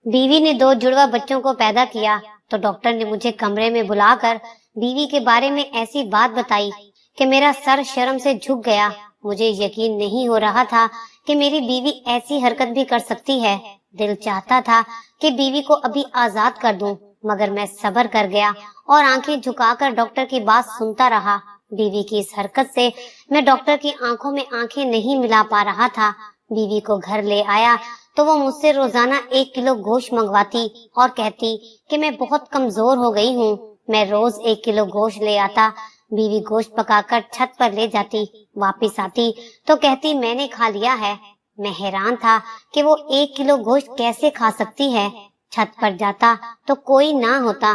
बीवी ने 2 जुड़वा बच्चों को पैदा किया तो डॉक्टर ने मुझे कमरे में बुलाकर बीवी के बारे में ऐसी बात बताई कि मेरा सर शर्म से झुक गया। मुझे यकीन नहीं हो रहा था कि मेरी बीवी ऐसी हरकत भी कर सकती है। दिल चाहता था कि बीवी को अभी आजाद कर दूं, मगर मैं सब्र कर गया और आंखें झुकाकर डॉक्टर की बात सुनता रहा। बीवी की इस हरकत से मैं डॉक्टर की आंखों में आंखें नहीं मिला पा रहा था। बीवी को घर ले आया तो वो मुझसे रोजाना 1 किलो गोश्त मंगवाती और कहती कि मैं बहुत कमजोर हो गई हूँ। मैं रोज 1 किलो गोश्त ले आता। बीवी गोश्त पकाकर छत पर ले जाती, वापस आती तो कहती मैंने खा लिया है। मैं हैरान था कि वो 1 किलो गोश्त कैसे खा सकती है। छत पर जाता तो कोई ना होता।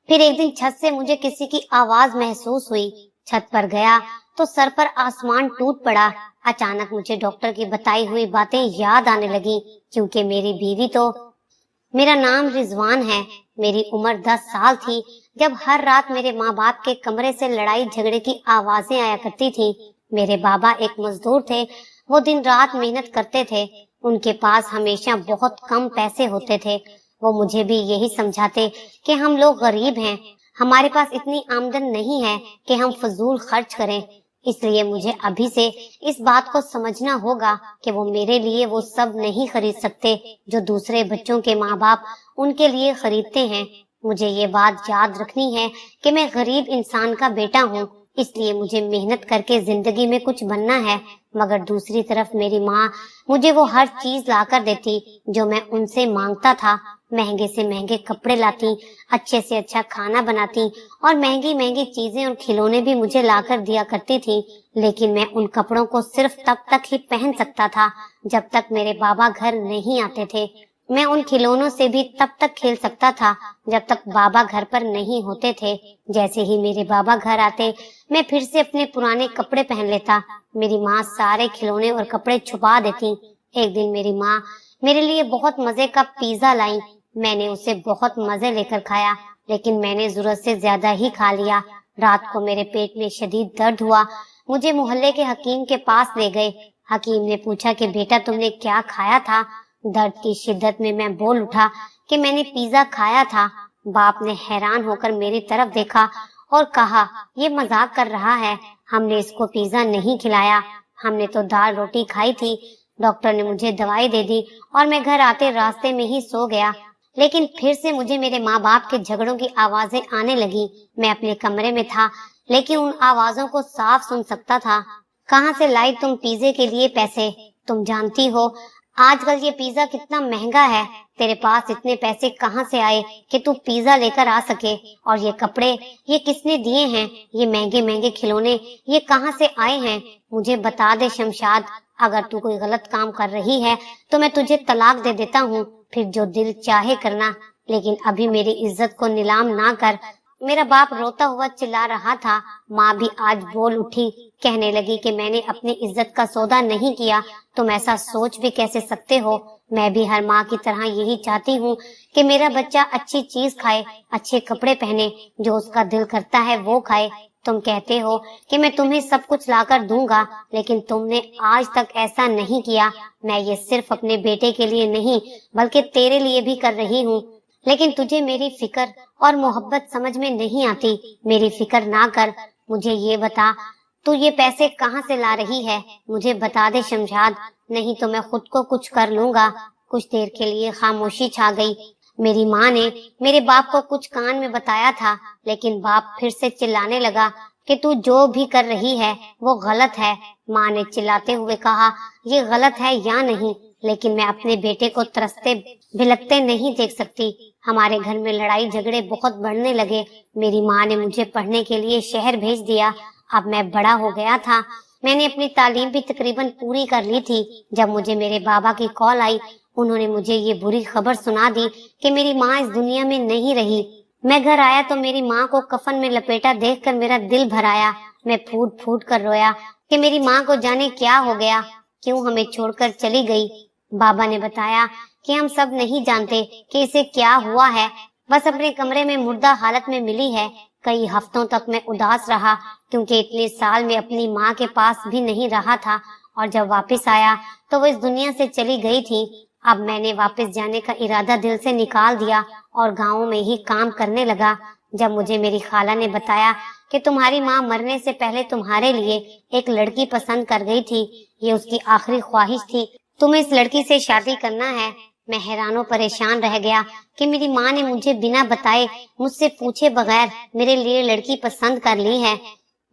फिर एक दिन छत से मुझे किसी की आवाज महसूस हुई। छत पर गया तो सर पर आसमान टूट पड़ा। अचानक मुझे डॉक्टर की बताई हुई बातें याद आने लगी, क्योंकि मेरी बीवी तो मेरा नाम रिजवान है। मेरी उम्र 10 साल थी जब हर रात मेरे माँ बाप के कमरे से लड़ाई झगड़े की आवाजें आया करती थी। मेरे बाबा एक मजदूर थे। वो दिन रात मेहनत करते थे। उनके पास हमेशा बहुत कम पैसे होते थे। वो मुझे भी यही समझाते कि हम लोग गरीब हैं, हमारे पास इतनी आमदन नहीं है कि हम फजूल खर्च करें। इसलिए मुझे अभी से इस बात को समझना होगा कि वो मेरे लिए वो सब नहीं खरीद सकते जो दूसरे बच्चों के माँ बाप उनके लिए खरीदते हैं। मुझे ये बात याद रखनी है कि मैं गरीब इंसान का बेटा हूँ, इसलिए मुझे मेहनत करके जिंदगी में कुछ बनना है। मगर दूसरी तरफ मेरी माँ मुझे वो हर चीज ला कर देती जो मैं उनसे मांगता था। महंगे से महंगे कपड़े लाती, अच्छे से अच्छा खाना बनाती और महंगी महंगी चीजें और खिलौने भी मुझे लाकर दिया करती थी। लेकिन मैं उन कपड़ों को सिर्फ तब तक ही पहन सकता था जब तक मेरे बाबा घर नहीं आते थे। मैं उन खिलौनों से भी तब तक खेल सकता था जब तक बाबा घर पर नहीं होते थे। जैसे ही मेरे बाबा घर आते, मैं फिर से अपने पुराने कपड़े पहन लेता। मेरी माँ सारे खिलौने और कपड़े छुपा देती। एक दिन मेरी माँ मेरे लिए बहुत मजे का पिज्जा लाई। मैंने उसे बहुत मजे लेकर खाया, लेकिन मैंने जरूरत से ज्यादा ही खा लिया। रात को मेरे पेट में शदीद दर्द हुआ। मुझे मोहल्ले के हकीम के पास ले गए। हकीम ने पूछा कि बेटा तुमने क्या खाया था। दर्द की शिद्दत में मैं बोल उठा कि मैंने पिज्जा खाया था। बाप ने हैरान होकर मेरी तरफ देखा और कहा ये मजाक कर रहा है, हमने इसको पिज्जा नहीं खिलाया, हमने तो दाल रोटी खाई थी। डॉक्टर ने मुझे दवाई दे दी और मैं घर आते रास्ते में ही सो गया। लेकिन फिर से मुझे मेरे माँ बाप के झगड़ों की आवाजें आने लगी। मैं अपने कमरे में था, लेकिन उन आवाजों को साफ सुन सकता था। कहाँ से लाई तुम पिज्जे के लिए पैसे? तुम जानती हो आजकल ये पिज्जा कितना महंगा है। तेरे पास इतने पैसे कहाँ से आए कि तू पिज्जा लेकर आ सके? और ये कपड़े, ये किसने दिए हैं? ये महंगे महंगे खिलौने, ये कहाँ से आए हैं? मुझे बता दे शमशाद, अगर तू कोई गलत काम कर रही है तो मैं तुझे तलाक दे देता हूँ, फिर जो दिल चाहे करना, लेकिन अभी मेरी इज्जत को नीलाम ना कर। मेरा बाप रोता हुआ चिल्ला रहा था। माँ भी आज बोल उठी, कहने लगी कि मैंने अपनी इज्जत का सौदा नहीं किया, तुम ऐसा सोच भी कैसे सकते हो? मैं भी हर माँ की तरह यही चाहती हूँ कि मेरा बच्चा अच्छी चीज खाए, अच्छे कपड़े पहने, जो उसका दिल करता है वो खाए। तुम कहते हो कि मैं तुम्हें सब कुछ लाकर दूंगा, लेकिन तुमने आज तक ऐसा नहीं किया। मैं ये सिर्फ अपने बेटे के लिए नहीं बल्कि तेरे लिए भी कर रही हूँ। लेकिन तुझे मेरी फिक्र और मोहब्बत समझ में नहीं आती। मेरी फिक्र ना कर, मुझे ये बता तू ये पैसे कहाँ से ला रही है? मुझे बता दे शमशाद, नहीं तो मैं खुद को कुछ कर लूंगा। कुछ देर के लिए खामोशी छा गई। मेरी माँ ने मेरे बाप को कुछ कान में बताया था, लेकिन बाप फिर से चिल्लाने लगा कि तू जो भी कर रही है वो गलत है। माँ ने चिल्लाते हुए कहा ये गलत है या नहीं, लेकिन मैं अपने बेटे को तरसते भिलकते नहीं देख सकती। हमारे घर में लड़ाई झगड़े बहुत बढ़ने लगे। मेरी माँ ने मुझे पढ़ने के लिए शहर भेज दिया। अब मैं बड़ा हो गया था। मैंने अपनी तालीम भी तकरीबन पूरी कर ली थी जब मुझे मेरे बाबा की कॉल आई। उन्होंने मुझे ये बुरी खबर सुना दी कि मेरी माँ इस दुनिया में नहीं रही। मैं घर आया तो मेरी माँ को कफन में लपेटा देखकर मेरा दिल भर आया। मैं फूट फूट कर रोया कि मेरी माँ को जाने क्या हो गया, क्यों हमें छोड़कर चली गई। बाबा ने बताया कि हम सब नहीं जानते कि इसे क्या हुआ है, बस अपने कमरे में मुर्दा हालत में मिली है। कई हफ्तों तक मैं उदास रहा, क्योंकि इतने साल में अपनी माँ के पास भी नहीं रहा था, और जब वापस आया तो वो इस दुनिया से चली गई थी। अब मैंने वापस जाने का इरादा दिल से निकाल दिया और गाँव में ही काम करने लगा। जब मुझे मेरी खाला ने बताया कि तुम्हारी माँ मरने से पहले तुम्हारे लिए एक लड़की पसंद कर गई थी, ये उसकी आखिरी ख्वाहिश थी, तुम्हें इस लड़की से शादी करना है, मैं हैरानों परेशान रह गया कि मेरी माँ ने मुझे बिना बताए, मुझसे पूछे बगैर मेरे लिए लड़की पसंद कर ली है।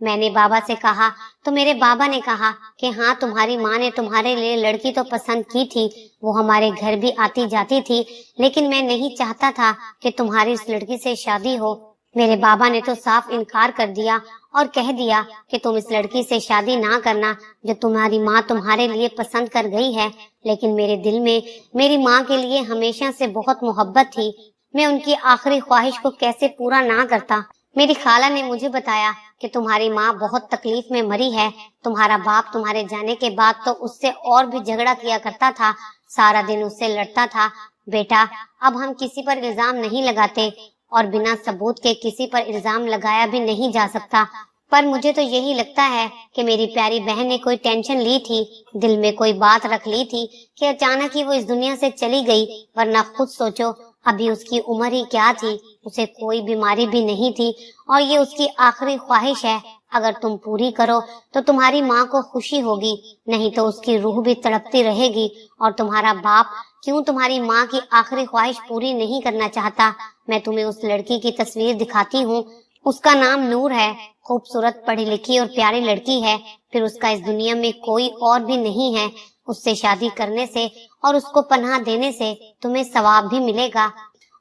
मैंने बाबा से कहा तो मेरे बाबा ने कहा कि हाँ, तुम्हारी माँ ने तुम्हारे लिए लड़की तो पसंद की थी, वो हमारे घर भी आती जाती थी, लेकिन मैं नहीं चाहता था कि तुम्हारी उस लड़की से शादी हो। मेरे बाबा ने तो साफ इनकार कर दिया और कह दिया कि तुम इस लड़की से शादी ना करना जो तुम्हारी माँ तुम्हारे लिए पसंद कर गई है। लेकिन मेरे दिल में मेरी माँ के लिए हमेशा से बहुत मोहब्बत थी। मैं उनकी आखिरी ख्वाहिश को कैसे पूरा ना करता। मेरी खाला ने मुझे बताया कि तुम्हारी माँ बहुत तकलीफ में मरी है। तुम्हारा बाप तुम्हारे जाने के बाद तो उससे और भी झगड़ा किया करता था, सारा दिन उससे लड़ता था। बेटा, अब हम किसी पर इल्जाम नहीं लगाते और बिना सबूत के किसी पर इल्जाम लगाया भी नहीं जा सकता, पर मुझे तो यही लगता है कि मेरी प्यारी बहन ने कोई टेंशन ली थी, दिल में कोई बात रख ली थी कि अचानक ही वो इस दुनिया से चली गई। वरना खुद सोचो, अभी उसकी उम्र ही क्या थी, उसे कोई बीमारी भी नहीं थी और ये उसकी आखिरी ख्वाहिश है। अगर तुम पूरी करो तो तुम्हारी माँ को खुशी होगी, नहीं तो उसकी रूह भी तड़पती रहेगी। और तुम्हारा बाप क्यों तुम्हारी माँ की आखिरी ख्वाहिश पूरी नहीं करना चाहता? मैं तुम्हें उस लड़की की तस्वीर दिखाती हूँ। उसका नाम नूर है, खूबसूरत, पढ़ी लिखी और प्यारी लड़की है। फिर उसका इस दुनिया में कोई और भी नहीं है। उससे शादी करने से और उसको पनाह देने से तुम्हें सवाब भी मिलेगा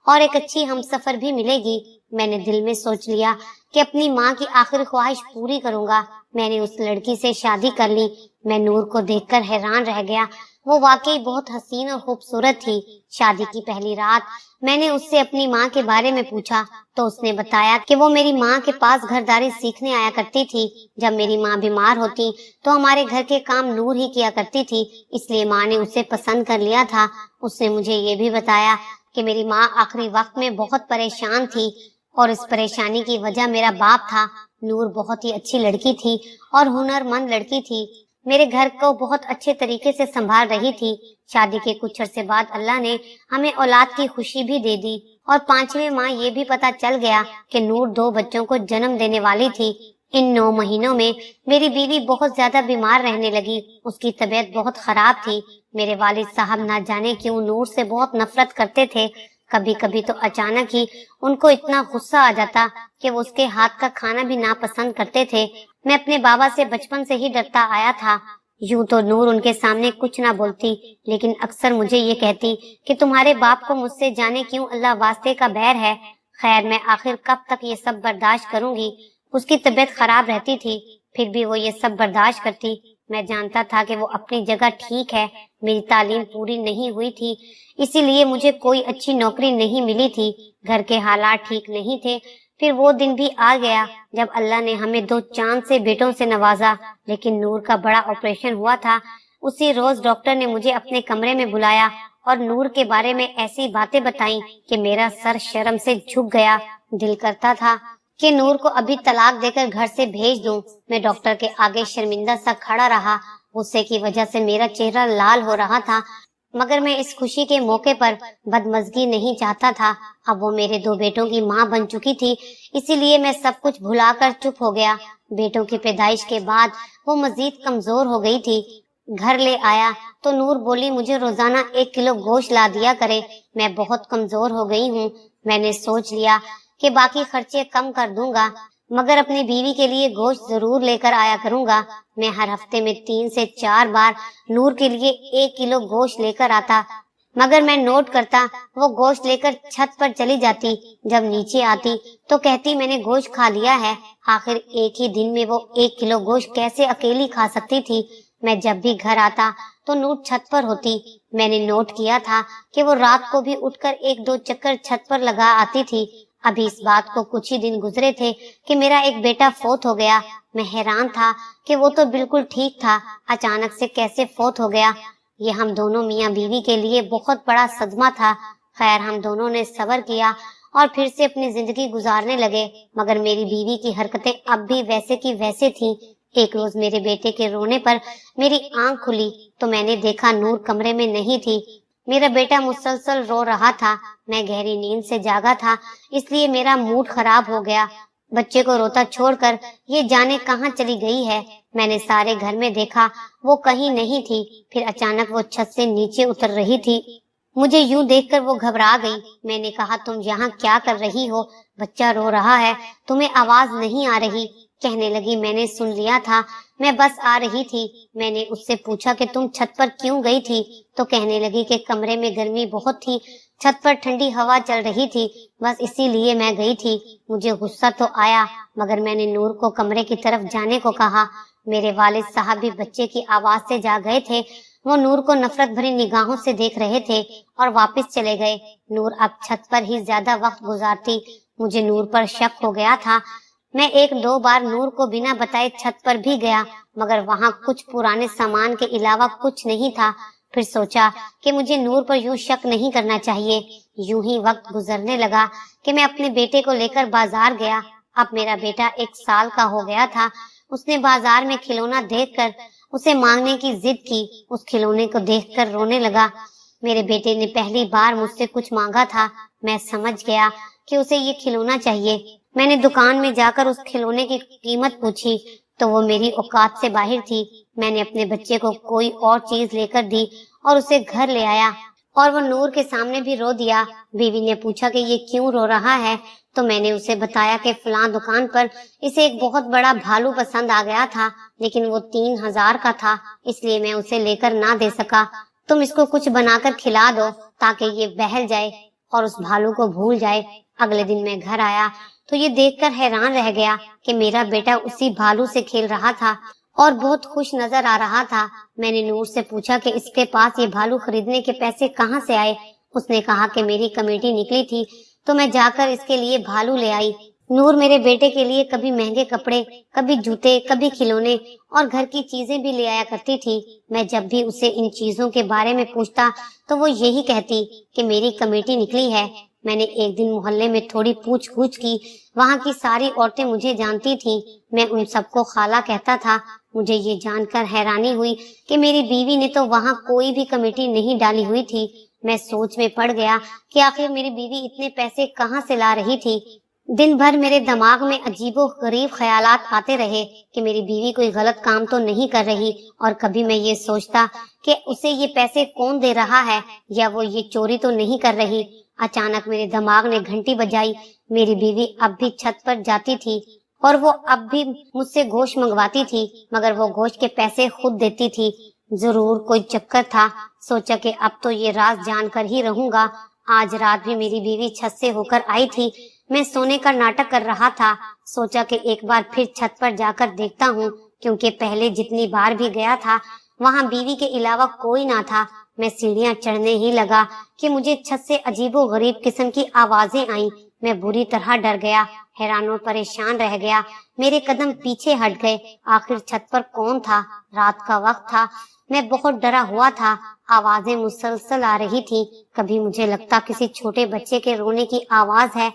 और एक अच्छी हमसफर भी मिलेगी। मैंने दिल में सोच लिया कि अपनी माँ की आखिरी ख्वाहिश पूरी करूंगा। मैंने उस लड़की से शादी कर ली। मैं नूर को देखकर हैरान रह गया। वो वाकई बहुत हसीन और खूबसूरत थी। शादी की पहली रात मैंने उससे अपनी माँ के बारे में पूछा तो उसने बताया कि वो मेरी माँ के पास घरदारी सीखने आया करती थी। जब मेरी माँ बीमार होती तो हमारे घर के काम नूर ही किया करती थी, इसलिए माँ ने उसे पसंद कर लिया था। उसने मुझे ये भी बताया कि मेरी माँ आखिरी वक्त में बहुत परेशान थी और इस परेशानी की वजह मेरा बाप था। नूर बहुत ही अच्छी लड़की थी और हुनरमंद लड़की थी। मेरे घर को बहुत अच्छे तरीके से संभाल रही थी। शादी के कुछ अरसे बाद अल्लाह ने हमें औलाद की खुशी भी दे दी और 5वें माह ये भी पता चल गया कि नूर 2 बच्चों को जन्म देने वाली थी। इन 9 महीनों में मेरी बीवी बहुत ज्यादा बीमार रहने लगी। उसकी तबीयत बहुत खराब थी। मेरे वालिद साहब ना जाने क्यों नूर से बहुत नफरत करते थे। कभी कभी तो अचानक ही उनको इतना गुस्सा आ जाता कि वो उसके हाथ का खाना भी नापसंद करते थे। मैं अपने बाबा से बचपन से ही डरता आया था। यूं तो नूर उनके सामने कुछ ना बोलती, लेकिन अक्सर मुझे ये कहती कि तुम्हारे बाप को मुझसे जाने क्यों अल्लाह वास्ते का बैर है। खैर, मैं आखिर कब तक ये सब बर्दाश्त करूंगी। उसकी तबीयत खराब रहती थी, फिर भी वो ये सब बर्दाश्त करती। मैं जानता था कि वो अपनी जगह ठीक है। मेरी तालीम पूरी नहीं हुई थी, इसीलिए मुझे कोई अच्छी नौकरी नहीं मिली थी। घर के हालात ठीक नहीं थे। फिर वो दिन भी आ गया जब अल्लाह ने हमें 2 चांद से बेटों से नवाजा। लेकिन नूर का बड़ा ऑपरेशन हुआ था। उसी रोज डॉक्टर ने मुझे अपने कमरे में बुलाया और नूर के बारे में ऐसी बातें बताई कि मेरा सर शर्म से झुक गया। दिल करता था कि नूर को अभी तलाक देकर घर से भेज दूं। मैं डॉक्टर के आगे शर्मिंदा सा खड़ा रहा। गुस्से की वजह से मेरा चेहरा लाल हो रहा था, मगर मैं इस खुशी के मौके पर बदमज़गी नहीं चाहता था। अब वो मेरे 2 बेटों की माँ बन चुकी थी, इसीलिए मैं सब कुछ भुलाकर चुप हो गया। बेटों की पैदाइश के बाद वो मजीद कमजोर हो गई थी। घर ले आया तो नूर बोली मुझे रोजाना 1 किलो गोश्त ला दिया करे, मैं बहुत कमजोर हो गई हूँ। मैंने सोच लिया कि बाकी खर्चे कम कर दूंगा, मगर अपनी बीवी के लिए गोश्त जरूर लेकर आया करूंगा। मैं हर हफ्ते में 3 से 4 बार नूर के लिए 1 किलो गोश्त लेकर आता, मगर मैं नोट करता वो गोश्त लेकर छत पर चली जाती। जब नीचे आती तो कहती मैंने गोश्त खा लिया है। आखिर एक ही दिन में वो 1 किलो गोश्त कैसे अकेली खा सकती थी। मैं जब भी घर आता तो नूर छत पर होती। मैंने नोट किया था कि वो रात को भी उठकर 1-2 चक्कर छत पर लगा आती थी। अभी इस बात को कुछ ही दिन गुजरे थे कि मेरा एक बेटा फौत हो गया। मैं हैरान था कि वो तो बिल्कुल ठीक था, अचानक से कैसे फौत हो गया। ये हम दोनों मियाँ बीवी के लिए बहुत बड़ा सदमा था। खैर, हम दोनों ने सब्र किया और फिर से अपनी जिंदगी गुजारने लगे, मगर मेरी बीवी की हरकतें अब भी वैसे की वैसे थी। एक रोज मेरे बेटे के रोने पर मेरी आंख खुली तो मैंने देखा नूर कमरे में नहीं थी। मेरा बेटा मुसलसल रो रहा था। मैं गहरी नींद से जागा था, इसलिए मेरा मूड खराब हो गया। बच्चे को रोता छोड़कर ये जाने कहाँ चली गई है। मैंने सारे घर में देखा, वो कहीं नहीं थी। फिर अचानक वो छत से नीचे उतर रही थी। मुझे यूं देखकर वो घबरा गई। मैंने कहा, तुम यहाँ क्या कर रही हो? बच्चा रो रहा है, तुम्हें आवाज नहीं आ रही? कहने लगी, मैंने सुन लिया था, मैं बस आ रही थी। मैंने उससे पूछा कि तुम छत पर क्यों गई थी? तो कहने लगी कि कमरे में गर्मी बहुत थी, छत पर ठंडी हवा चल रही थी, बस इसीलिए मैं गई थी। मुझे गुस्सा तो आया, मगर मैंने नूर को कमरे की तरफ जाने को कहा। मेरे वालिद साहब भी बच्चे की आवाज से जाग गए थे। वो नूर को नफरत भरी निगाहों से देख रहे थे और वापस चले गए। नूर अब छत पर ही ज्यादा वक्त गुजारती। मुझे नूर पर शक हो गया था। मैं एक दो बार नूर को बिना बताए छत पर भी गया, मगर वहाँ कुछ पुराने सामान के अलावा कुछ नहीं था। फिर सोचा कि मुझे नूर पर यूं शक नहीं करना चाहिए। यूं ही वक्त गुजरने लगा कि मैं अपने बेटे को लेकर बाजार गया। अब मेरा बेटा 1 साल का हो गया था। उसने बाजार में खिलौना देखकर उसे मांगने की जिद की। उस खिलौने को देखकर रोने लगा। मेरे बेटे ने पहली बार मुझसे कुछ मांगा था। मैं समझ गया कि उसे ये खिलौना चाहिए। मैंने दुकान में जाकर उस खिलौने की कीमत पूछी तो वो मेरी औकात से बाहर थी। मैंने अपने बच्चे को कोई और चीज लेकर दी और उसे घर ले आया, और वो नूर के सामने भी रो दिया। बीवी ने पूछा कि ये क्यों रो रहा है, तो मैंने उसे बताया कि फलां दुकान पर इसे एक बहुत बड़ा भालू पसंद आ गया था, लेकिन वो 3000 का था, इसलिए मैं उसे लेकर ना दे सका। तुम इसको कुछ बनाकर खिला दो ताकि ये बहल जाए और उस भालू को भूल जाए। अगले दिन मैं घर आया तो ये देखकर हैरान रह गया कि मेरा बेटा उसी भालू से खेल रहा था और बहुत खुश नजर आ रहा था। मैंने नूर से पूछा कि इसके पास ये भालू खरीदने के पैसे कहाँ से आए। उसने कहा कि मेरी कमेटी निकली थी तो मैं जाकर इसके लिए भालू ले आई। नूर मेरे बेटे के लिए कभी महंगे कपड़े, कभी जूते, कभी खिलौने और घर की चीजें भी ले आया करती थी। मैं जब भी उसे इन चीजों के बारे में पूछता तो वो यही कहती कि मेरी कमेटी निकली है। मैंने एक दिन मोहल्ले में थोड़ी पूछ-गूछ की। वहाँ की सारी औरतें मुझे जानती थीं। मैं उन सबको खाला कहता था। मुझे ये जानकर हैरानी हुई कि मेरी बीवी ने तो वहाँ कोई भी कमेटी नहीं डाली हुई थी। मैं सोच में पड़ गया कि आखिर मेरी बीवी इतने पैसे कहाँ से ला रही थी। दिन भर मेरे दिमाग में अजीबो गरीब ख्यालात आते रहे कि मेरी बीवी कोई गलत काम तो नहीं कर रही, और कभी मैं ये सोचता कि उसे ये पैसे कौन दे रहा है, या वो ये चोरी तो नहीं कर रही। अचानक मेरे दिमाग ने घंटी बजाई। मेरी बीवी अब भी छत पर जाती थी और वो अब भी मुझसे गोश्त मंगवाती थी, मगर वो गोश्त के पैसे खुद देती थी। जरूर कोई चक्कर था। सोचा कि अब तो ये राज जानकर ही रहूंगा। आज रात भी मेरी बीवी छत से होकर आई थी। मैं सोने का नाटक कर रहा था। सोचा कि एक बार फिर छत पर जाकर देखता हूँ, क्योंकि पहले जितनी बार भी गया था वहाँ बीवी के अलावा कोई ना था। मैं सीढ़ियाँ चढ़ने ही लगा कि मुझे छत से अजीबो गरीब किस्म की आवाजें आईं। मैं बुरी तरह डर गया, हैरान और परेशान रह गया। मेरे कदम पीछे हट गए। आखिर छत पर कौन था? रात का वक्त था। मैं बहुत डरा हुआ था। आवाजें मुसलसल आ रही थी। कभी मुझे लगता किसी छोटे बच्चे के रोने की आवाज है,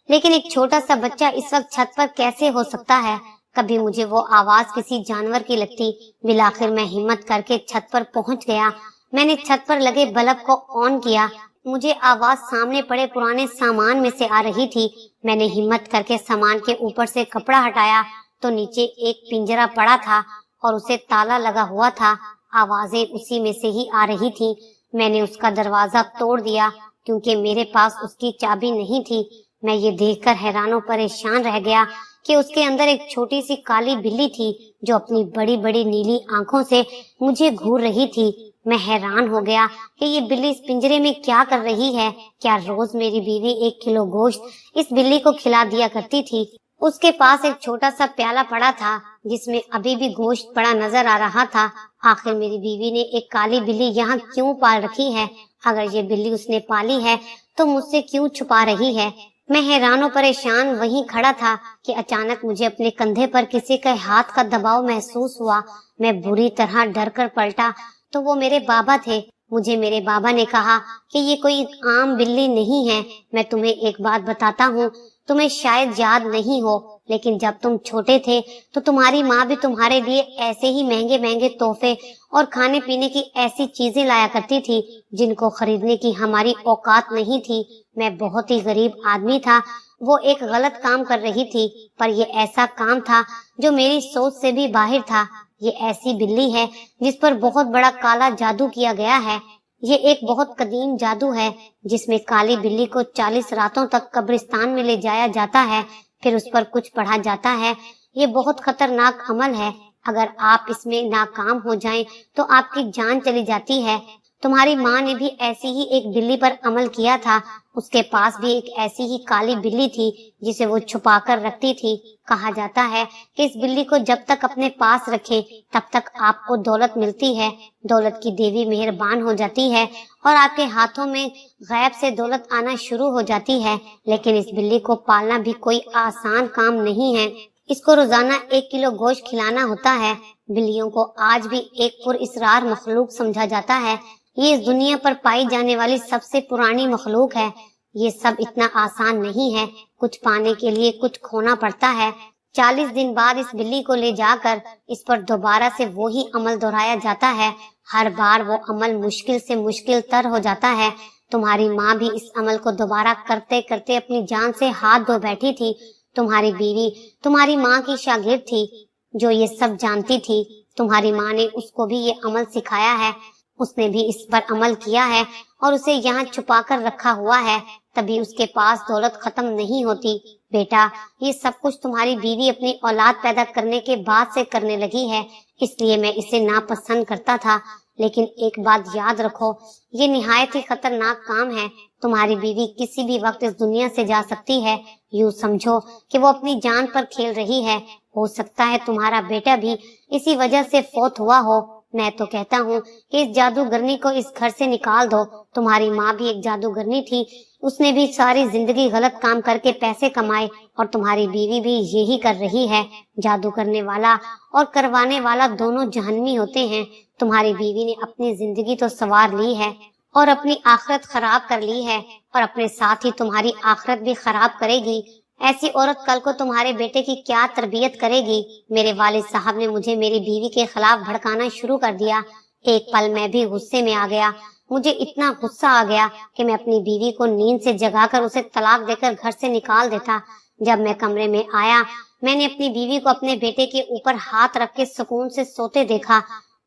लेकिन एक छोटा सा बच्चा इस वक्त छत पर कैसे हो सकता है? कभी मुझे वो आवाज किसी जानवर की लगती। बिलाखिर मैं हिम्मत करके छत पर पहुंच गया। मैंने छत पर लगे बल्ब को ऑन किया। मुझे आवाज सामने पड़े पुराने सामान में से आ रही थी। मैंने हिम्मत करके सामान के ऊपर से कपड़ा हटाया तो नीचे एक पिंजरा पड़ा था और उसे ताला लगा हुआ था। आवाजें उसी में से ही आ रही थी। मैंने उसका दरवाजा तोड़ दिया क्योंकि मेरे पास उसकी चाबी नहीं थी। मैं ये देखकर हैरान और परेशान रह गया कि उसके अंदर एक छोटी सी काली बिल्ली थी जो अपनी बड़ी बड़ी नीली आंखों से मुझे घूर रही थी। मैं हैरान हो गया कि ये बिल्ली इस पिंजरे में क्या कर रही है। क्या रोज मेरी बीवी 1 किलो गोश्त इस बिल्ली को खिला दिया करती थी? उसके पास एक छोटा सा प्याला पड़ा था जिसमें अभी भी गोश्त पड़ा नजर आ रहा था। आखिर मेरी बीवी ने एक काली बिल्ली यहाँ क्यों पाल रखी है? अगर ये बिल्ली उसने पाली है तो मुझसे क्यों छुपा रही है? मैं हैरान और परेशान वहीं खड़ा था कि अचानक मुझे अपने कंधे पर किसी के हाथ का दबाव महसूस हुआ। मैं बुरी तरह डर कर पलटा तो वो मेरे बाबा थे। मुझे मेरे बाबा ने कहा कि ये कोई आम बिल्ली नहीं है। मैं तुम्हें एक बात बताता हूँ, तुम्हें शायद याद नहीं हो, लेकिन जब तुम छोटे थे तो तुम्हारी माँ भी तुम्हारे लिए ऐसे ही महंगे महंगे तोहफे और खाने पीने की ऐसी चीजें लाया करती थी जिनको खरीदने की हमारी औकात नहीं थी। मैं बहुत ही गरीब आदमी था। वो एक गलत काम कर रही थी, पर ये ऐसा काम था जो मेरी सोच से भी बाहर था। ये ऐसी बिल्ली है जिस पर बहुत बड़ा काला जादू किया गया है। ये एक बहुत कदीम जादू है जिसमें काली बिल्ली को 40 रातों तक कब्रिस्तान में ले जाया जाता है, फिर उस पर कुछ पढ़ा जाता है। ये बहुत खतरनाक अमल है। अगर आप इसमें नाकाम हो जाएं तो आपकी जान चली जाती है। तुम्हारी माँ ने भी ऐसी ही एक बिल्ली पर अमल किया था। उसके पास भी एक ऐसी ही काली बिल्ली थी जिसे वो छुपा कर रखती थी। कहा जाता है कि इस बिल्ली को जब तक अपने पास रखें तब तक आपको दौलत मिलती है। दौलत की देवी मेहरबान हो जाती है और आपके हाथों में गैब से दौलत आना शुरू हो जाती है। लेकिन इस बिल्ली को पालना भी कोई आसान काम नहीं है। इसको रोजाना 1 किलो गोश्त खिलाना होता है। बिल्लियों को आज भी एक पुरइसरार मखलूक समझा जाता है। ये इस दुनिया पर पाई जाने वाली सबसे पुरानी मखलूक है। ये सब इतना आसान नहीं है। कुछ पाने के लिए कुछ खोना पड़ता है। 40 दिन बाद इस बिल्ली को ले जाकर इस पर दोबारा से वो ही अमल दोहराया जाता है। हर बार वो अमल मुश्किल से मुश्किल तर हो जाता है। तुम्हारी माँ भी इस अमल को दोबारा करते करते अपनी जान से हाथ धो बैठी थी। तुम्हारी बीवी तुम्हारी माँ की शागिर्द थी जो ये सब जानती थी। तुम्हारी माँ ने उसको भी ये अमल सिखाया है। उसने भी इस पर अमल किया है और उसे यहाँ छुपा कर रखा हुआ है, तभी उसके पास दौलत खत्म नहीं होती। बेटा, ये सब कुछ तुम्हारी बीवी अपनी औलाद पैदा करने के बाद से करने लगी है, इसलिए मैं इसे नापसंद करता था। लेकिन एक बात याद रखो, ये निहायत ही खतरनाक काम है। तुम्हारी बीवी किसी भी वक्त इस दुनिया से जा सकती है। यूँ समझो कि वो अपनी जान पर खेल रही है। हो सकता है तुम्हारा बेटा भी इसी वजह से फौत हुआ हो। मैं तो कहता हूँ कि इस जादूगरनी को इस घर से निकाल दो। तुम्हारी माँ भी एक जादूगरनी थी। उसने भी सारी जिंदगी गलत काम करके पैसे कमाए और तुम्हारी बीवी भी यही कर रही है। जादू करने वाला और करवाने वाला दोनों जहन्नमी होते हैं। तुम्हारी बीवी ने अपनी जिंदगी तो संवार ली है और अपनी आखिरत खराब कर ली है, और अपने साथ ही तुम्हारी आखिरत भी खराब करेगी। ऐसी औरत कल को तुम्हारे बेटे की क्या तरबियत करेगी। मेरे वालिद साहब ने मुझे मेरी बीवी के खिलाफ भड़काना शुरू कर दिया। एक पल मैं भी गुस्से में आ गया। मुझे इतना गुस्सा आ गया कि मैं अपनी बीवी को नींद से जगाकर उसे तलाक देकर घर से निकाल देता। जब मैं कमरे में आया, मैंने अपनी बीवी को अपने बेटे के ऊपर हाथ रख के सुकून से सोते देखा।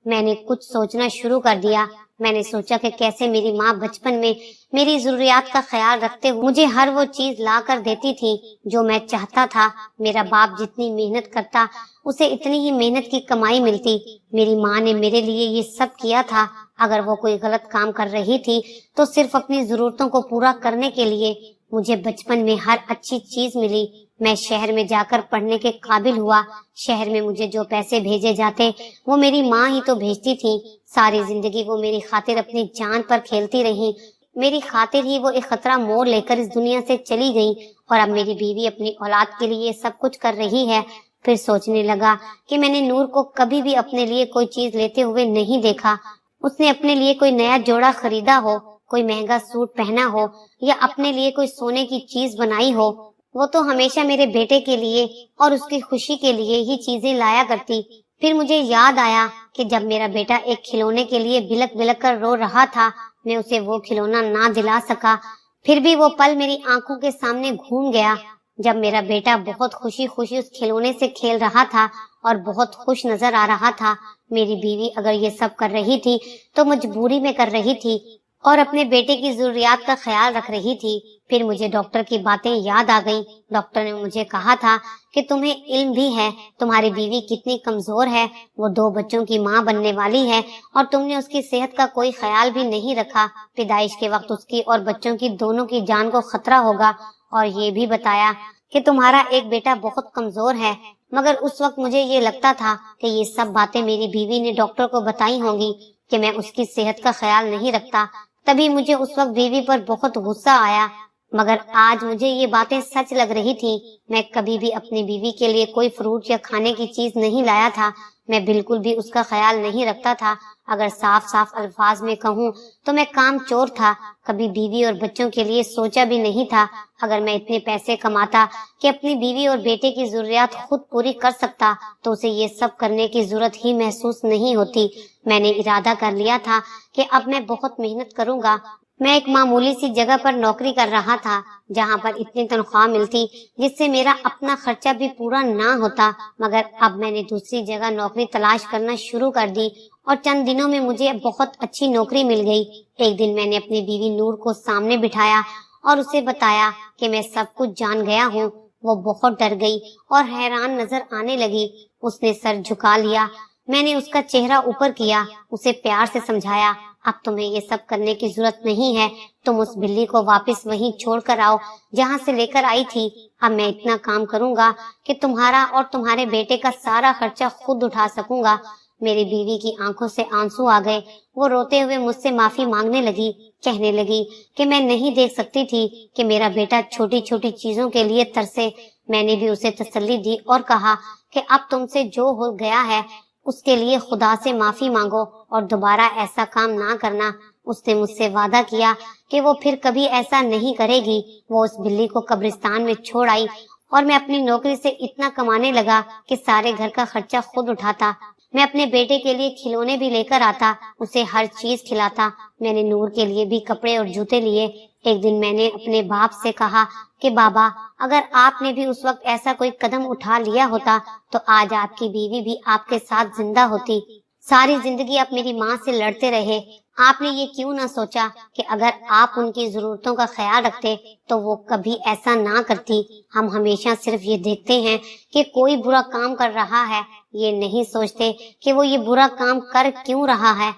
मैंने कुछ सोचना शुरू कर दिया। मैंने सोचा कि कैसे मेरी माँ बचपन में मेरी जरूरियात का ख्याल रखते हुए मुझे हर वो चीज ला कर देती थी जो मैं चाहता था। मेरा बाप जितनी मेहनत करता उसे इतनी ही मेहनत की कमाई मिलती। मेरी माँ ने मेरे लिए ये सब किया था। अगर वो कोई गलत काम कर रही थी तो सिर्फ अपनी जरूरतों को पूरा करने के लिए। मुझे बचपन में हर अच्छी चीज मिली। मैं शहर में जाकर पढ़ने के काबिल हुआ। शहर में मुझे जो पैसे भेजे जाते वो मेरी माँ ही तो भेजती थी। सारी जिंदगी वो मेरी खातिर अपनी जान पर खेलती रही। मेरी खातिर ही वो एक खतरा मोड़ लेकर इस दुनिया से चली गई, और अब मेरी बीवी अपनी औलाद के लिए सब कुछ कर रही है। फिर सोचने लगा कि मैंने नूर को कभी भी अपने लिए कोई चीज लेते हुए नहीं देखा। उसने अपने लिए कोई नया जोड़ा खरीदा हो, कोई महंगा सूट पहना हो, या अपने लिए कोई सोने की चीज बनाई हो। वो तो हमेशा मेरे बेटे के लिए और उसकी खुशी के लिए ही चीजें लाया करती। फिर मुझे याद आया कि जब मेरा बेटा एक खिलौने के लिए बिलक बिलक कर रो रहा था, मैं उसे वो खिलौना ना दिला सका। फिर भी वो पल मेरी आंखों के सामने घूम गया जब मेरा बेटा बहुत खुशी खुशी उस खिलौने से खेल रहा था और बहुत खुश नजर आ रहा था। मेरी बीवी अगर ये सब कर रही थी तो मजबूरी में कर रही थी और अपने बेटे की जरूरियात का ख्याल रख रही थी। फिर मुझे डॉक्टर की बातें याद आ गईं। डॉक्टर ने मुझे कहा था कि तुम्हें इल्म भी है तुम्हारी बीवी कितनी कमजोर है। वो 2 बच्चों की माँ बनने वाली है और तुमने उसकी सेहत का कोई ख्याल भी नहीं रखा। पैदाइश के वक्त उसकी और बच्चों की दोनों की जान को खतरा होगा। और ये भी बताया कि तुम्हारा एक बेटा बहुत कमजोर है। मगर उस वक्त मुझे ये लगता था कि ये सब बातें मेरी बीवी ने डॉक्टर को बताई होंगी कि मैं उसकी सेहत का ख्याल नहीं रखता। तभी मुझे उस वक्त बीवी पर बहुत गुस्सा आया, मगर आज मुझे ये बातें सच लग रही थी। मैं कभी भी अपनी बीवी के लिए कोई फ्रूट या खाने की चीज नहीं लाया था। मैं बिल्कुल भी उसका ख्याल नहीं रखता था اگر صاف صاف الفاظ میں کہوں تو میں کام چور تھا، کبھی بیوی اور بچوں کے لیے سوچا بھی نہیں تھا۔ اگر میں اتنے پیسے کماتا کہ اپنی بیوی اور بیٹے کی ضروریات خود پوری کر سکتا تو اسے یہ سب کرنے کی ضرورت ہی محسوس نہیں ہوتی۔ میں نے ارادہ کر لیا تھا کہ اب میں بہت محنت کروں گا۔ میں ایک معمولی سی جگہ پر نوکری کر رہا تھا جہاں پر اتنی تنخواہ ملتی جس سے میرا اپنا خرچہ بھی پورا نہ ہوتا، مگر اب میں نے دوسری جگہ نوکری تلاش کرنا شروع کر دی اور چند دنوں میں مجھے بہت اچھی نوکری مل گئی۔ ایک دن میں نے اپنی بیوی نور کو سامنے بٹھایا اور اسے بتایا کہ میں سب کچھ جان گیا ہوں۔ وہ بہت ڈر گئی اور حیران نظر آنے لگی۔ اس نے سر جھکا لیا۔ میں نے اس کا چہرہ اوپر کیا، اسے پیار سے سمجھایا، اب تمہیں یہ سب کرنے کی ضرورت نہیں ہے، تم اس بلی کو واپس وہیں چھوڑ کر آؤ جہاں سے لے کر آئی تھی۔ اب میں اتنا کام کروں گا کہ تمہارا اور تمہارے بیٹے کا سارا خرچہ خود اٹھا سکوں گا۔ میری بیوی کی آنکھوں سے آنسو آ گئے۔ وہ روتے ہوئے مجھ سے معافی مانگنے لگی، کہنے لگی کہ میں نہیں دیکھ سکتی تھی کہ میرا بیٹا چھوٹی چھوٹی چیزوں کے لیے ترسے۔ میں نے بھی اسے تسلی دی اور کہا کہ اب تم سے جو ہو گیا ہے اس کے لیے خدا سے معافی مانگو اور دوبارہ ایسا کام نہ کرنا۔ اس نے مجھ سے وعدہ کیا کہ وہ پھر کبھی ایسا نہیں کرے گی۔ وہ اس بلی کو قبرستان میں چھوڑ آئی اور میں اپنی نوکری سے اتنا کمانے لگا کہ سارے گھر کا خرچہ خود اٹھاتا۔ میں اپنے بیٹے کے لیے کھلونے بھی لے کر آتا، اسے ہر چیز کھلاتا۔ میں نے نور کے لیے بھی کپڑے اور جوتے لیے۔ ایک دن میں نے اپنے باپ سے کہا کہ بابا، اگر آپ نے بھی اس وقت ایسا کوئی قدم اٹھا لیا ہوتا تو آج آپ کی بیوی بھی آپ کے ساتھ زندہ ہوتی۔ ساری زندگی آپ میری ماں سے لڑتے رہے۔ آپ نے یہ کیوں نہ سوچا کہ اگر آپ ان کی ضرورتوں کا خیال رکھتے تو وہ کبھی ایسا نہ کرتی۔ ہم ہمیشہ صرف یہ دیکھتے ہیں کہ کوئی برا کام کر رہا ہے، یہ نہیں سوچتے کہ وہ یہ برا کام کر کیوں رہا ہے۔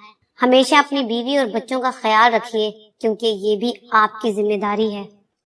ہمیشہ اپنی بیوی اور بچوں کا خیال رکھیے کیونکہ یہ بھی آپ کی ذمہ داری ہے۔